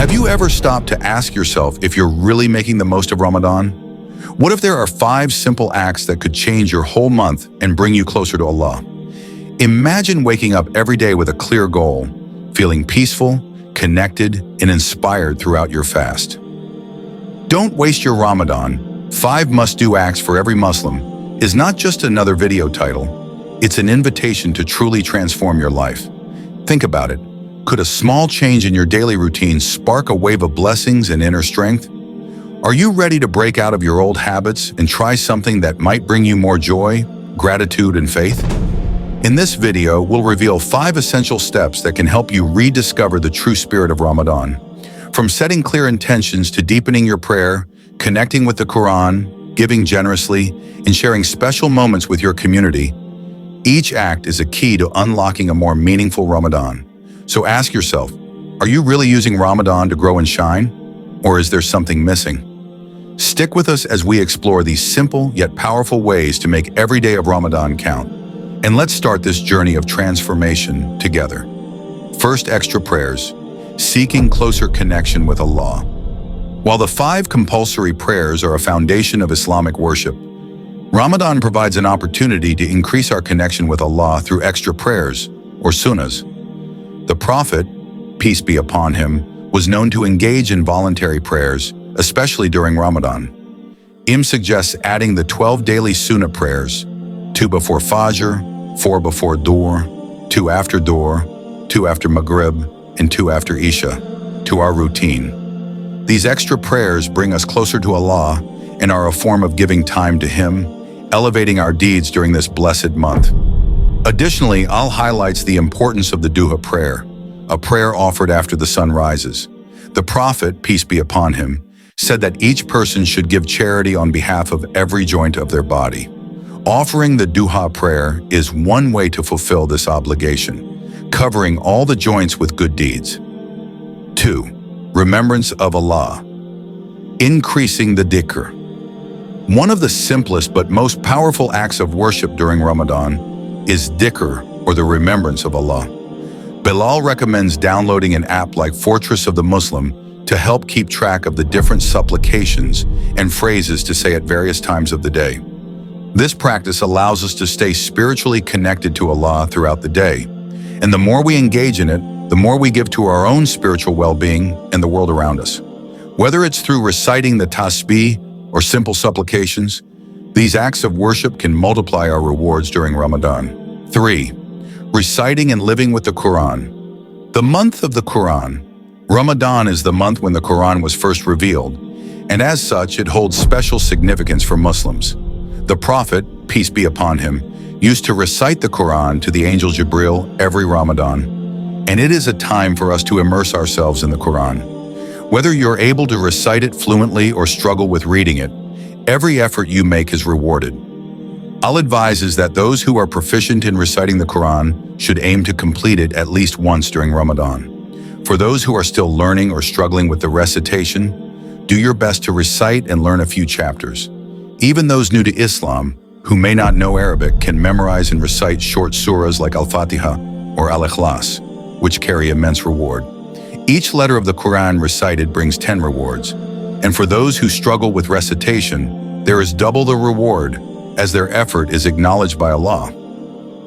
Have you ever stopped to ask yourself if you're really making the most of Ramadan? What if there are 5 simple acts that could change your whole month and bring you closer to Allah? Imagine waking up every day with a clear goal, feeling peaceful, connected, and inspired throughout your fast. Don't waste your Ramadan. 5 must-do acts for every Muslim is not just another video title. It's an invitation to truly transform your life. Think about it. Could a small change in your daily routine spark a wave of blessings and inner strength? Are you ready to break out of your old habits and try something that might bring you more joy, gratitude, and faith? In this video, we'll reveal 5 essential steps that can help you rediscover the true spirit of Ramadan. From setting clear intentions to deepening your prayer, connecting with the Quran, giving generously, and sharing special moments with your community, each act is a key to unlocking a more meaningful Ramadan. So ask yourself, are you really using Ramadan to grow and shine? Or is there something missing? Stick with us as we explore these simple yet powerful ways to make every day of Ramadan count. And let's start this journey of transformation together. First, extra prayers, seeking closer connection with Allah. While the 5 compulsory prayers are a foundation of Islamic worship, Ramadan provides an opportunity to increase our connection with Allah through extra prayers, or sunnahs. The Prophet, peace be upon him, was known to engage in voluntary prayers, especially during Ramadan. Im suggests adding the 12 daily sunnah prayers, 2 before Fajr, 4 before Dhuhr, 2 after Dhuhr, 2 after Maghrib, and 2 after Isha, to our routine. These extra prayers bring us closer to Allah and are a form of giving time to Him, elevating our deeds during this blessed month. Additionally, Al highlights the importance of the Duha prayer, a prayer offered after the sun rises. The Prophet, peace be upon him, said that each person should give charity on behalf of every joint of their body. Offering the Duha prayer is one way to fulfill this obligation, covering all the joints with good deeds. 2. Remembrance of Allah. Increasing the dhikr. One of the simplest but most powerful acts of worship during Ramadan is dhikr, or the remembrance of Allah. Bilal recommends downloading an app like Fortress of the Muslim to help keep track of the different supplications and phrases to say at various times of the day. This practice allows us to stay spiritually connected to Allah throughout the day, and the more we engage in it, the more we give to our own spiritual well-being and the world around us. Whether it's through reciting the tasbih or simple supplications, these acts of worship can multiply our rewards during Ramadan. 3. Reciting and living with the Quran. The month of the Quran. Ramadan is the month when the Quran was first revealed, and as such, it holds special significance for Muslims. The Prophet, peace be upon him, used to recite the Quran to the angel Jibril every Ramadan, and it is a time for us to immerse ourselves in the Quran. Whether you're able to recite it fluently or struggle with reading it, every effort you make is rewarded. Al advises that those who are proficient in reciting the Quran should aim to complete it at least once during Ramadan. For those who are still learning or struggling with the recitation, do your best to recite and learn a few chapters. Even those new to Islam, who may not know Arabic, can memorize and recite short surahs like Al-Fatiha or Al-Ikhlas, which carry immense reward. Each letter of the Quran recited brings 10 rewards, and for those who struggle with recitation, there is double the reward, as their effort is acknowledged by Allah.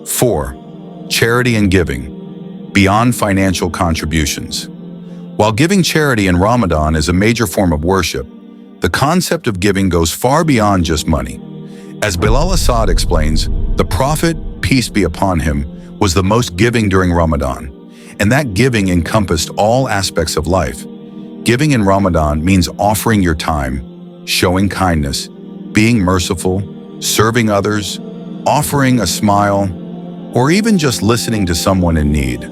4. Charity and giving, beyond financial contributions. While giving charity in Ramadan is a major form of worship, the concept of giving goes far beyond just money. As Bilal Asad explains, the Prophet, peace be upon him, was the most giving during Ramadan, and that giving encompassed all aspects of life. Giving in Ramadan means offering your time, showing kindness, being merciful, serving others, offering a smile, or even just listening to someone in need.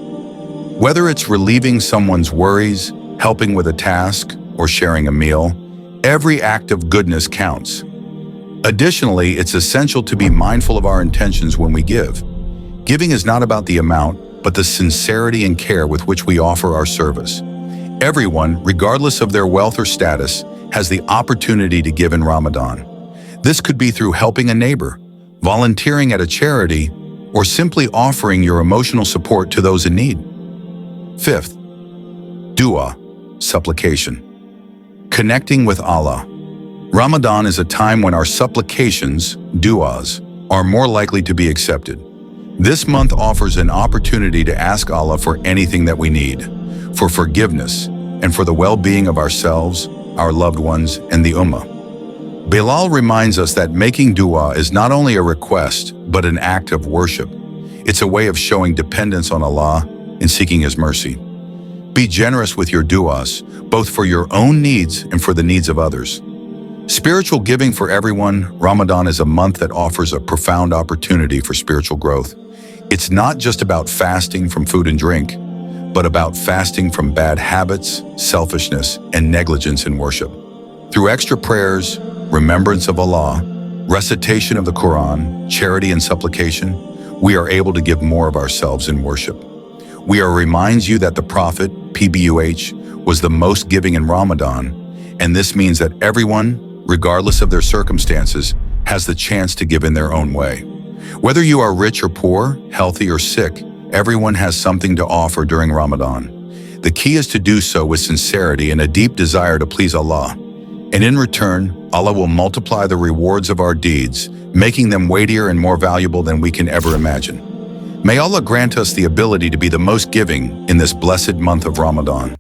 Whether it's relieving someone's worries, helping with a task, or sharing a meal, every act of goodness counts. Additionally, it's essential to be mindful of our intentions when we give. Giving is not about the amount, but the sincerity and care with which we offer our service. Everyone, regardless of their wealth or status, has the opportunity to give in Ramadan. This could be through helping a neighbor, volunteering at a charity, or simply offering your emotional support to those in need. 5th, dua, supplication. Connecting with Allah. Ramadan is a time when our supplications, du'as, are more likely to be accepted. This month offers an opportunity to ask Allah for anything that we need, for forgiveness, and for the well-being of ourselves, our loved ones, and the Ummah. Bilal reminds us that making dua is not only a request, but an act of worship. It's a way of showing dependence on Allah and seeking His mercy. Be generous with your duas, both for your own needs and for the needs of others. Spiritual giving for everyone. Ramadan is a month that offers a profound opportunity for spiritual growth. It's not just about fasting from food and drink, but about fasting from bad habits, selfishness, and negligence in worship. Through extra prayers, remembrance of Allah, recitation of the Quran, charity and supplication, we are able to give more of ourselves in worship. We reminds you that the Prophet, PBUH, was the most giving in Ramadan, and this means that everyone, regardless of their circumstances, has the chance to give in their own way. Whether you are rich or poor, healthy or sick, everyone has something to offer during Ramadan. The key is to do so with sincerity and a deep desire to please Allah. And in return, Allah will multiply the rewards of our deeds, making them weightier and more valuable than we can ever imagine. May Allah grant us the ability to be the most giving in this blessed month of Ramadan.